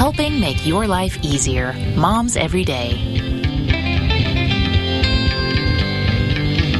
helping make your life easier. Moms Every Day.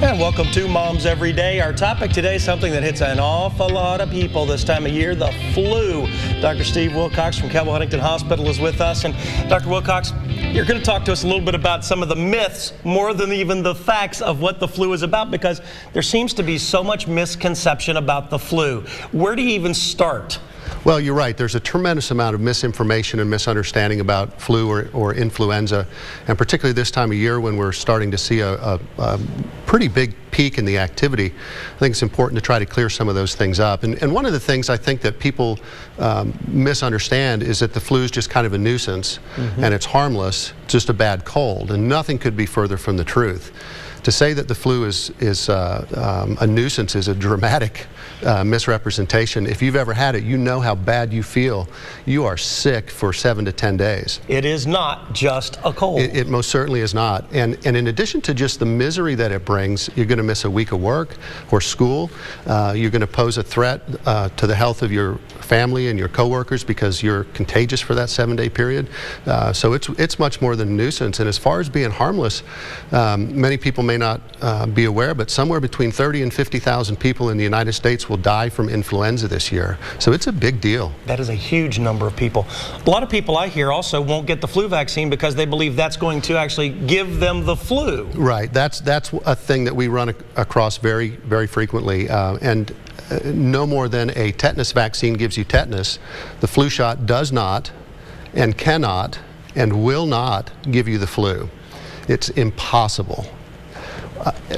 And welcome to Moms Every Day. Our topic today is something that hits an awful lot of people this time of year, the flu. Dr. Steve Wilcox from Cabell Huntington Hospital is with us. And Dr. Wilcox, you're going to talk to us a little bit about some of the myths more than even the facts of what the flu is about, because there seems to be so much misconception about the flu. Where do you even start? Well, you're right. There's a tremendous amount of misinformation and misunderstanding about flu or influenza, and particularly this time of year when we're starting to see a pretty big peak in the activity. I think it's important to try to clear some of those things up. And one of the things I think that people misunderstand is that the flu is just kind of a nuisance, and it's harmless, just a bad cold, and nothing could be further from the truth. To say that the flu is a nuisance is a dramatic misrepresentation. If you've ever had it, you know how bad you feel. You are sick for 7 to 10 days. It is not just a cold. It most certainly is not. And in addition to just the misery that it brings, you're going to miss a week of work or school. You're going to pose a threat to the health of your family and your coworkers because you're contagious for that 7-day period. So it's much more than a nuisance. And as far as being harmless, many people may not be aware, but somewhere between 30 and 50,000 people in the United States will die from influenza this year. So it's a big deal. That is a huge number of people. A lot of people I hear also won't get the flu vaccine because they believe that's going to actually give them the flu. Right. That's a thing that we run across very, very frequently. And no more than a tetanus vaccine gives you tetanus, the flu shot does not and cannot and will not give you the flu. It's impossible.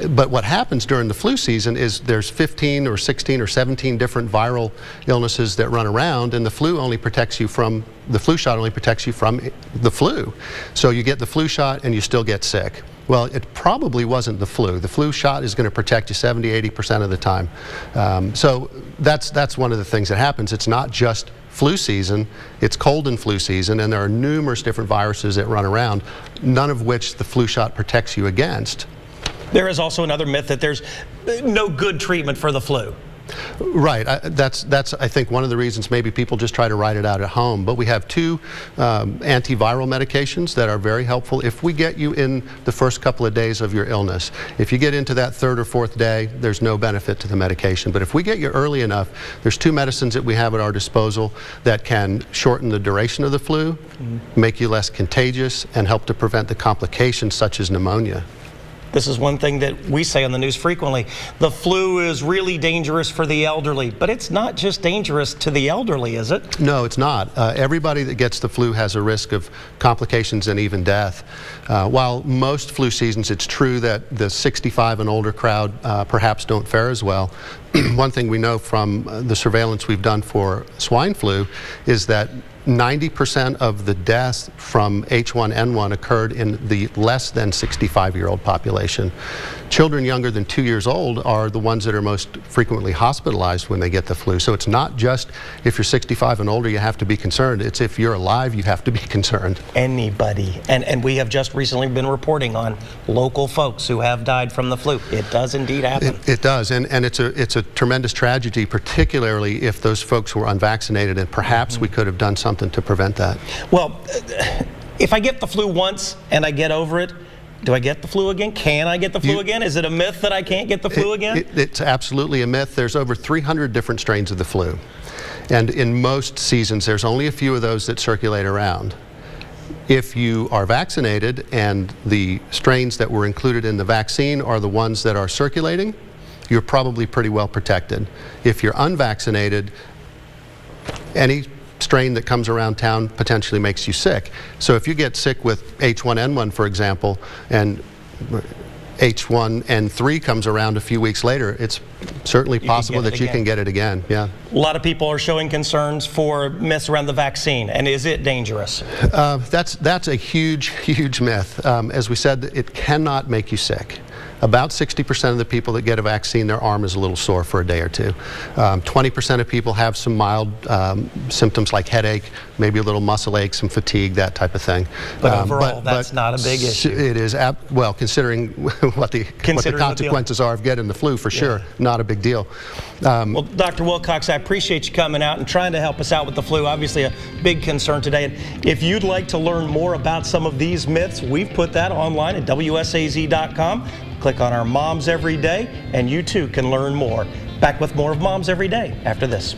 But what happens during the flu season is there's 15 or 16 or 17 different viral illnesses that run around, and the flu shot only protects you from the flu. So you get the flu shot and you still get sick. Well, it probably wasn't the flu. The flu shot is going to protect you 70–80% of the time. So that's one of the things that happens. It's not just flu season, it's cold and flu season, and there are numerous different viruses that run around, none of which the flu shot protects you against. There is also another myth that there's no good treatment for the flu. Right. That's I think one of the reasons maybe people just try to write it out at home. But we have two antiviral medications that are very helpful if we get you in the first couple of days of your illness. If you get into that third or fourth day, there's no benefit to the medication. But if we get you early enough, there's two medicines that we have at our disposal that can shorten the duration of the flu, make you less contagious, and help to prevent the complications such as pneumonia. This is one thing that we say on the news frequently. The flu is really dangerous for the elderly, but it's not just dangerous to the elderly, is it? No, it's not. Everybody that gets the flu has a risk of complications and even death. While most flu seasons, it's true that the 65 and older crowd perhaps don't fare as well. One thing we know from the surveillance we've done for swine flu is that 90% of the deaths from H1N1 occurred in the less than 65-year-old population. Children younger than 2 years old are the ones that are most frequently hospitalized when they get the flu. So it's not just if you're 65 and older you have to be concerned. It's if you're alive you have to be concerned. Anybody. And we have just recently been reporting on local folks who have died from the flu. It does indeed happen. It does. And it's a tremendous tragedy, particularly if those folks were unvaccinated, and perhaps we could have done something to prevent that. Well, if I get the flu once and I get over it, do I get the flu again? Can I get the flu again? Is it a myth that I can't get the flu again? It's absolutely a myth. There's over 300 different strains of the flu. And in most seasons, there's only a few of those that circulate around. If you are vaccinated and the strains that were included in the vaccine are the ones that are circulating, you're probably pretty well protected. If you're unvaccinated, any strain that comes around town potentially makes you sick. So if you get sick with H1N1, for example, and H1N3 comes around a few weeks later, it's certainly possible that you can get it again. Yeah. A lot of people are showing concerns for myths around the vaccine, and is it dangerous? That's a huge myth. As we said, it cannot make you sick. about 60% of the people that get a vaccine, their arm is a little sore for a day or two. 20% of people have some mild symptoms like headache, maybe a little muscle ache, some fatigue, that type of thing. But overall, that's not a big issue. It is, well, considering what the consequences are of getting the flu, for sure, not a big deal. Well, Dr. Wilcox, I appreciate you coming out and trying to help us out with the flu. Obviously, a big concern today. And if you'd like to learn more about some of these myths, we've put that online at WSAZ.com. Click on our Moms Every Day, and you too can learn more. Back with more of Moms Every Day after this.